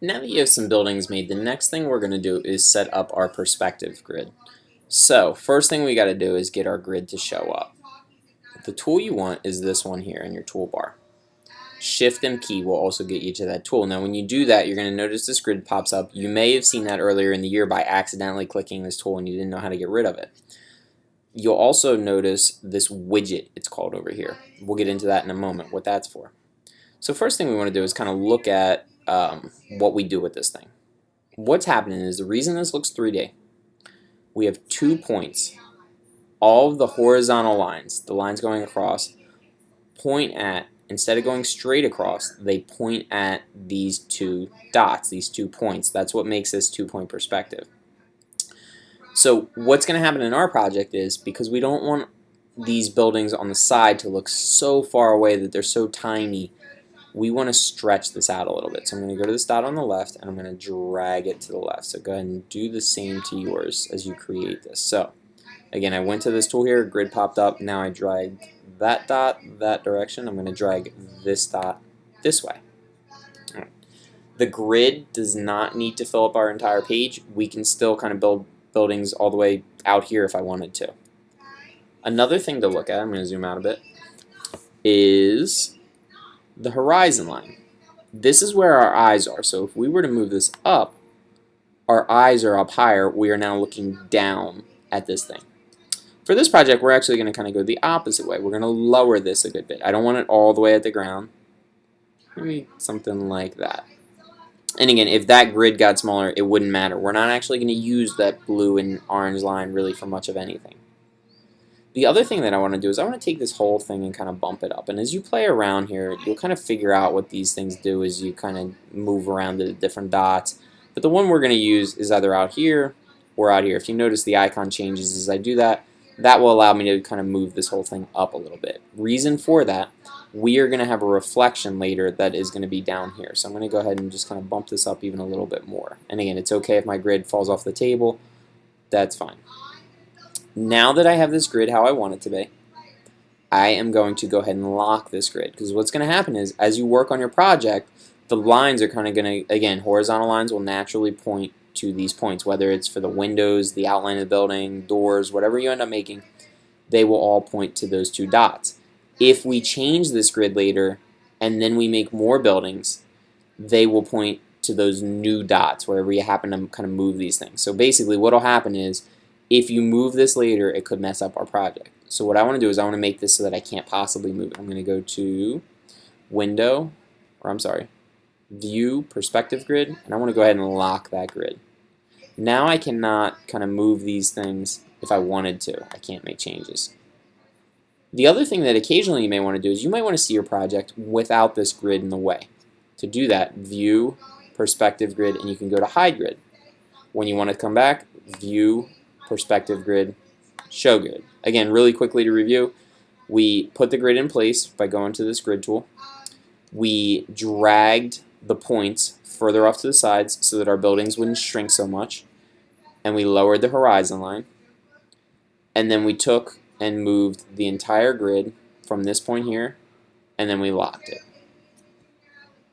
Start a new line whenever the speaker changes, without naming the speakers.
Now that you have some buildings made, the next thing we're going to do is set up our perspective grid. So first thing we got to do is get our grid to show up. The tool you want is this one here in your toolbar. Shift and key will also get you to that tool. Now when you do that, you're going to notice this grid pops up. You may have seen that earlier in the year by accidentally clicking this tool and you didn't know how to get rid of it. You'll also notice this widget, it's called over here. We'll get into that in a moment, what that's for. So first thing we want to do is kind of look at what we do with this thing. What's happening is the reason this looks 3D, we have 2 points. All of the horizontal lines, the lines going across, point at, instead of going straight across, they point at these 2 dots, these 2 points. That's what makes this 2-point perspective. So what's going to happen in our project is, because we don't want these buildings on the side to look so far away that they're so tiny, we want to stretch this out a little bit. So I'm going to go to this dot on the left and I'm going to drag it to the left. So go ahead and do the same to yours as you create this. So again, I went to this tool here, grid popped up, now I drag that dot that direction. I'm going to drag this dot this way. Right. The grid does not need to fill up our entire page. We can still kind of build buildings all the way out here if I wanted to. Another thing to look at, I'm going to zoom out a bit, is the horizon line. This is where our eyes are. So if we were to move this up, our eyes are up higher. We are now looking down at this thing. For this project, we're actually going to kind of go the opposite way. We're going to lower this a good bit. I don't want it all the way at the ground. Maybe something like that. And again, if that grid got smaller, it wouldn't matter. We're not actually going to use that blue and orange line really for much of anything. The other thing that I want to do is I want to take this whole thing and kind of bump it up. And as you play around here, you'll kind of figure out what these things do as you kind of move around the different dots. But the one we're going to use is either out here or out here. If you notice the icon changes as I do that, that will allow me to kind of move this whole thing up a little bit. Reason for that, we are going to have a reflection later that is going to be down here. So I'm going to go ahead and just kind of bump this up even a little bit more. And again, it's okay if my grid falls off the table. That's fine. Now that I have this grid how I want it to be, I am going to go ahead and lock this grid, because what's going to happen is as you work on your project, the lines are kind of going to, again, horizontal lines will naturally point to these points, whether it's for the windows, the outline of the building, doors, whatever you end up making, they will all point to those 2 dots. If we change this grid later and then we make more buildings, they will point to those new dots wherever you happen to kind of move these things. So basically what will happen is, if you move this later, it could mess up our project. So what I want to do is I want to make this so that I can't possibly move it. I'm going to go to Window, or I'm sorry, View, Perspective Grid, and I want to go ahead and lock that grid. Now I cannot kind of move these things if I wanted to. I can't make changes. The other thing that occasionally you may want to do is you might want to see your project without this grid in the way. To do that, View, Perspective Grid, and you can go to Hide Grid. When you want to come back, View, Perspective Grid, Show Grid. Again, really quickly to review, we put the grid in place by going to this grid tool. We dragged the points further off to the sides so that our buildings wouldn't shrink so much. And we lowered the horizon line. And then we took and moved the entire grid from this point here, and then we locked it.